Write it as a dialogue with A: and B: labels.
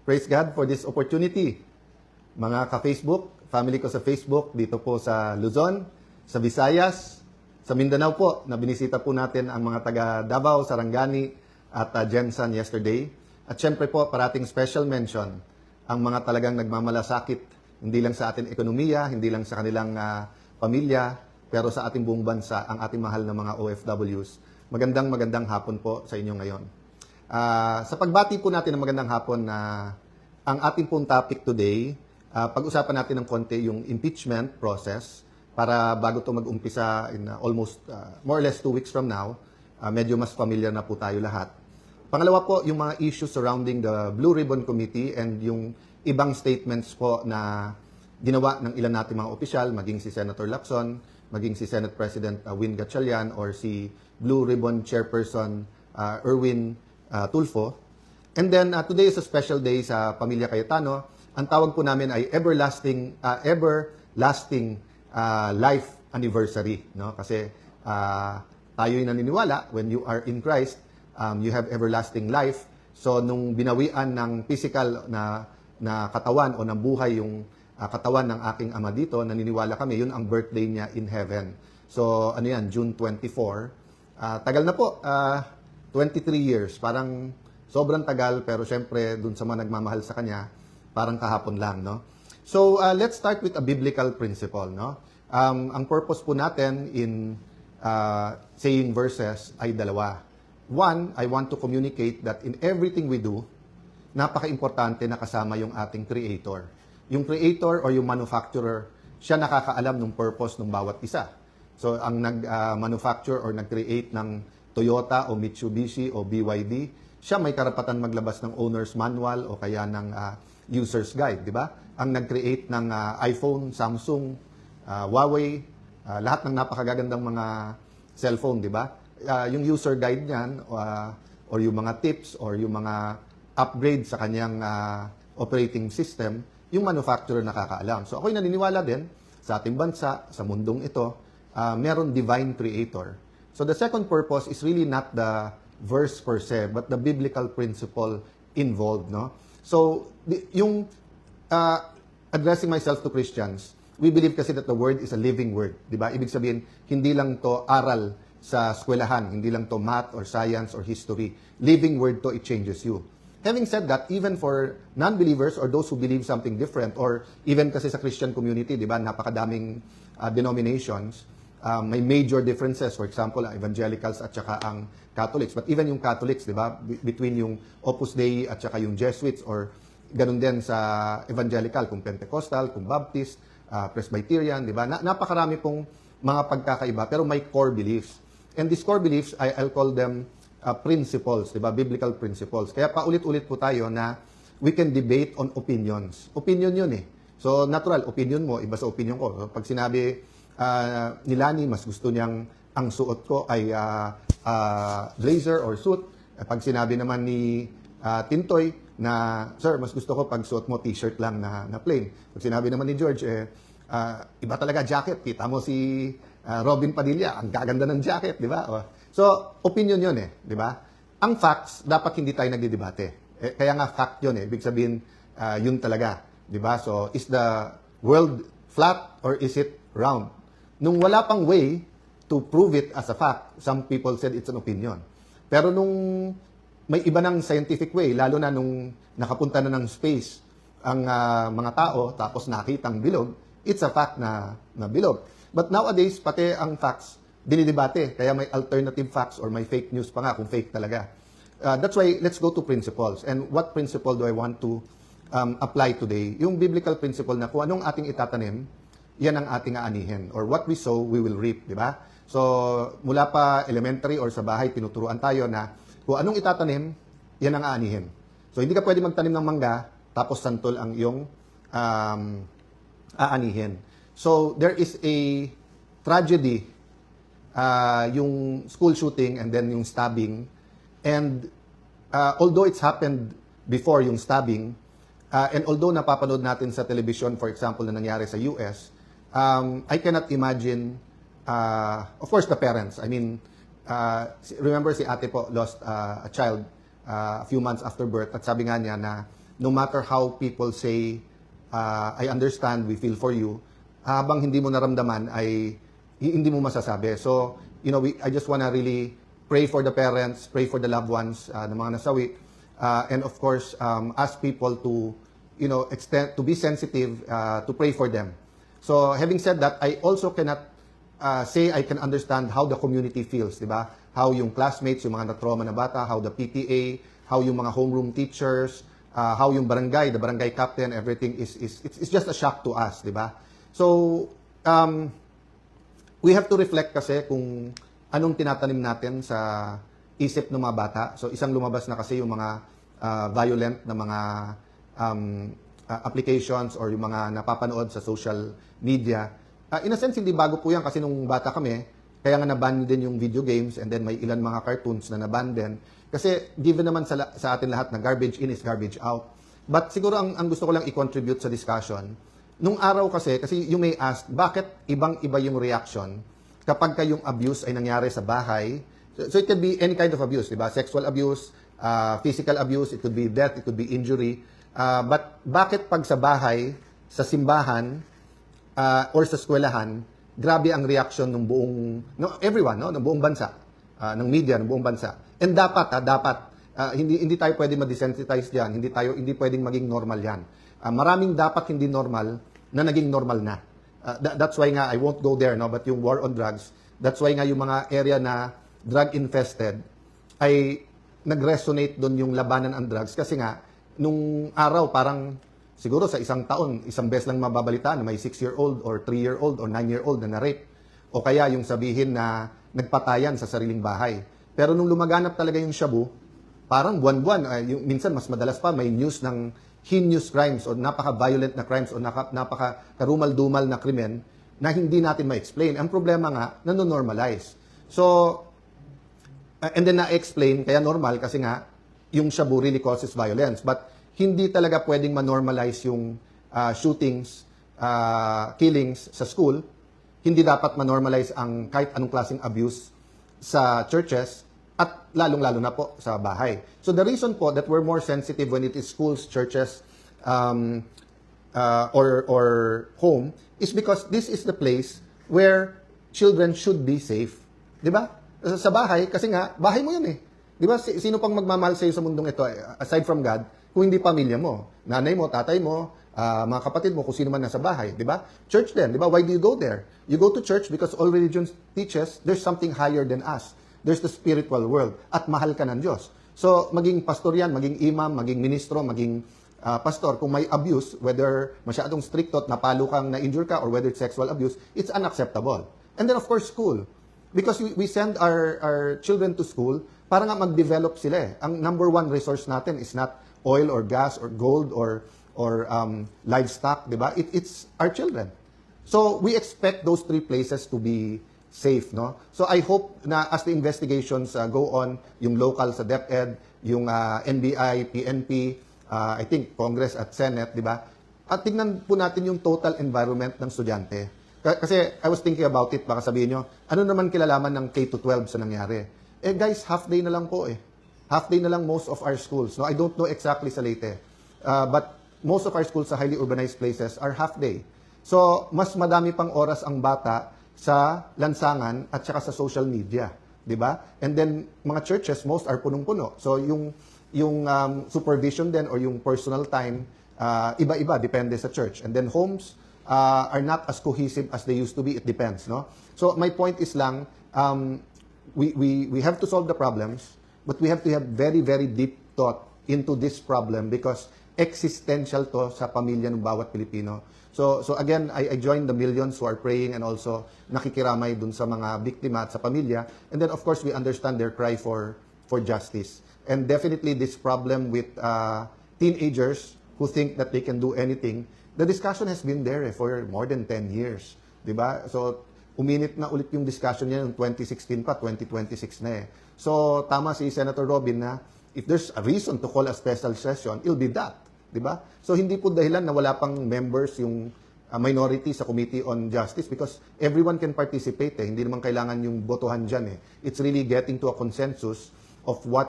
A: Praise God for this opportunity. Mga ka-Facebook, family ko sa Facebook, dito po sa Luzon, sa Visayas, sa Mindanao po, na binisita po natin ang mga taga Davao, Sarangani, at Jensan yesterday. At syempre po, parating special mention ang mga talagang nagmamalasakit, hindi lang sa ating ekonomiya, hindi lang sa kanilang pamilya, pero sa ating buong bansa, ang ating mahal na mga OFWs. Magandang hapon po sa inyo ngayon. Sa pagbati po natin ng magandang hapon ang ating pong topic today, pag-usapan natin ng konti yung impeachment process para bago ito mag-umpisa in almost more or less 2 weeks from now, medyo mas familiar na po tayo lahat. Pangalawa po, yung mga issues surrounding the Blue Ribbon Committee and yung ibang statements po na ginawa ng ilan nating mga opisyal, maging si Senator Lacson, maging si Senate President Win Gatchalian, or si Blue Ribbon Chairperson Erwin Tulfo. And then today is a special day sa Pamilya Cayetano. Ang tawag po namin ay everlasting life anniversary, no? Kasi tayo'y naniniwala when you are in Christ, you have everlasting life. So nung binawian ng physical na katawan o ng buhay yung katawan ng aking ama dito, naniniwala kami yun ang birthday niya in heaven. So ano yan, June 24. Tagal na po, 23 years. Parang sobrang tagal, pero syempre dun sa mga nagmamahal sa kanya, parang kahapon lang, no? So, let's start with a biblical principle, no? Ang purpose po natin in saying verses ay dalawa. One, I want to communicate that in everything we do, napaka-importante na kasama yung ating creator. Yung creator or yung manufacturer, siya nakakaalam ng purpose ng bawat isa. So, ang nag-manufacture or nag-create ng Toyota o Mitsubishi o BYD, siya may karapatan maglabas ng owner's manual o kaya ng user's guide, di ba? Ang nag-create ng iPhone, Samsung, Huawei, lahat ng napakagagandang mga cellphone, di ba? Yung user guide niyan or yung mga tips or yung mga upgrade sa kanyang operating system, yung manufacturer nakakaalam. So ako'y naniniwala din sa ating bansa, sa mundong ito, meron divine creator. So the second purpose is really not the verse per se, but the biblical principle involved, no? So, yung addressing myself to Christians, we believe kasi that the word is a living word, di ba? Ibig sabihin, hindi lang to aral sa eskwelahan, hindi lang to math or science or history. Living word to, it changes you. Having said that, even for non-believers or those who believe something different, or even kasi sa Christian community, di ba, napakadaming denominations, may major differences, for example, ang evangelicals at saka ang Catholics. But even yung Catholics, di ba, between yung Opus Dei at saka yung Jesuits, or ganun din sa evangelical, kung Pentecostal, kung Baptist, Presbyterian, di ba? Napakarami pong mga pagkakaiba, pero may core beliefs. And these core beliefs, I'll call them principles, di ba? Biblical principles. Kaya paulit-ulit po tayo na we can debate on opinions. Opinion yun eh. So, natural, opinion mo, iba sa opinion ko. Pag sinabi ni Lani, mas gusto niyang ang suot ko ay blazer or suit. Pag sinabi naman ni Tintoy na, sir, mas gusto ko pag suot mo t-shirt lang na plain. Pag sinabi naman ni George, iba talaga jacket. Kita mo si Robin Padilla, ang gaganda ng jacket, di ba? So, opinion yun eh, di ba? Ang facts, dapat hindi tayo nagdidebate. Kaya nga fact yun eh. Ibig sabihin, yun talaga, di ba? So, is the world flat or is it round? Nung wala pang way to prove it as a fact, some people said it's an opinion. Pero nung may iba ng scientific way, lalo na nung nakapunta na ng space ang mga tao, tapos nakitang bilog, it's a fact na bilog. But nowadays, pati ang facts, dinidebate. Kaya may alternative facts or may fake news pa nga kung fake talaga. That's why, let's go to principles. And what principle do I want to apply today? Yung biblical principle na kung anong ating itatanim, yan ang ating aanihin. Or what we sow, we will reap, di ba? So, mula pa elementary or sa bahay, tinuturuan tayo na kung anong itatanim, yan ang aanihin. So, hindi ka pwede magtanim ng mangga, tapos santol ang iyong aanihin. So, there is a tragedy, yung school shooting and then yung stabbing. And although it's happened before yung stabbing, and although napapanood natin sa television, for example, na nangyari sa US, I cannot imagine, of course, the parents. I mean, remember si ate po lost a child a few months after birth, at sabi nga niya na no matter how people say, I understand, we feel for you, habang hindi mo naramdaman ay hindi mo masasabi. So, I just wanna really pray for the parents, pray for the loved ones ng mga nasawi, and of course, ask people to, to be sensitive, to pray for them. So, having said that, I also cannot say I can understand how the community feels, di ba? How yung classmates, yung mga na-trauma na bata, how the PTA, how yung mga homeroom teachers, how yung barangay, the barangay captain, everything it's just a shock to us, di ba? So, we have to reflect kasi kung anong tinatanim natin sa isip ng mga bata. So, isang lumabas na kasi yung mga violent na mga applications or yung mga napapanood sa social media. In a sense, hindi bago po yan kasi nung bata kami, kaya nga naban din yung video games and then may ilan mga cartoons na naban din. Kasi given naman sa atin lahat na garbage in is garbage out. But siguro ang gusto ko lang i-contribute sa discussion, nung araw kasi you may ask, bakit ibang-iba yung reaction kapag yung abuse ay nangyari sa bahay? So it could be any kind of abuse, di ba? Sexual abuse, physical abuse, it could be death, it could be injury. But bakit pag sa bahay, sa simbahan, or sa eskwelahan, grabe ang reaction ng buong, everyone, ng buong bansa, ng media, ng buong bansa. And dapat, hindi tayo pwede ma-desensitize diyan, hindi pwedeng maging normal yan. Maraming dapat hindi normal na naging normal na. That's why nga, I won't go there, but yung war on drugs, that's why nga yung mga area na drug-infested ay nag-resonate doon yung labanan ang drugs. Kasi nga, nung araw parang siguro sa isang taon, isang beses lang mababalitaan na may 6-year-old or 3-year-old or 9-year-old na na-rape. O kaya yung sabihin na nagpatayan sa sariling bahay. Pero nung lumaganap talaga yung shabu, parang buwan-buwan, minsan mas madalas pa, may news ng heinous crimes o napaka-violent na crimes o napaka-karumal-dumal na krimen na hindi natin ma-explain. Ang problema nga, nanonormalize. So, and then na-explain, kaya normal kasi nga, yung shabu really causes violence. But hindi talaga pwedeng ma-normalize yung shootings, killings sa school. Hindi dapat ma-normalize ang kahit anong klaseng abuse sa churches at lalong-lalo na po sa bahay. So the reason po that we're more sensitive when it is schools, churches, or home is because this is the place where children should be safe. Di ba? Sa bahay, kasi nga, bahay mo yun eh. Di ba? Sino pang magmamahal sa iyo sa mundong ito, aside from God, kung hindi pamilya mo, nanay mo, tatay mo, mga kapatid mo, kung sino man nasa bahay, di ba? Church din, di ba? Why do you go there? You go to church because all religions teaches there's something higher than us. There's the spiritual world. At mahal ka ng Diyos. So, maging pastor yan, maging imam, maging ministro, maging pastor, kung may abuse, whether masyadong stricto at napalo kang na-injure ka or whether it's sexual abuse, it's unacceptable. And then, of course, school. Because we send our children to school para nga mag-develop sila eh. Ang number one resource natin is not oil or gas or gold or livestock, di ba? It's our children. So we expect those three places to be safe, no? So I hope na as the investigations go on, yung local sa DepEd, yung NBI, PNP, I think Congress at Senate, di ba? At tingnan po natin yung total environment ng estudyante. Kasi I was thinking about it, baka sabihin nyo, ano naman kilalaman ng K-12 sa nangyari? Eh guys, half day na lang po eh. Half day na lang most of our schools. No, I don't know exactly sa Leyte. But most of our schools sa highly urbanized places are half day. So, mas madami pang oras ang bata sa lansangan at saka sa social media. Di ba? And then, mga churches, most are punong-puno. So, yung supervision din or yung personal time, iba-iba, depende sa church. And then, homes are not as cohesive as they used to be. It depends, no? So, my point is lang, we have to solve the problems, but we have to have very, very deep thought into this problem because existential to sa pamilya ng bawat Pilipino. So again, I join the millions who are praying and also nakikiramay dun sa mga biktima at sa pamilya. And then, of course, we understand their cry for justice. And definitely this problem with teenagers who think that they can do anything, the discussion has been there for more than 10 years. Diba? So, uminit na ulit yung discussion niya noong 2016 pa, 2026 na eh. So, tama si Senator Robin na if there's a reason to call a special session, it'll be that. Diba? So, hindi po dahilan na wala pang members yung minority sa Committee on Justice because everyone can participate eh. Hindi naman kailangan yung botohan dyan eh. It's really getting to a consensus of what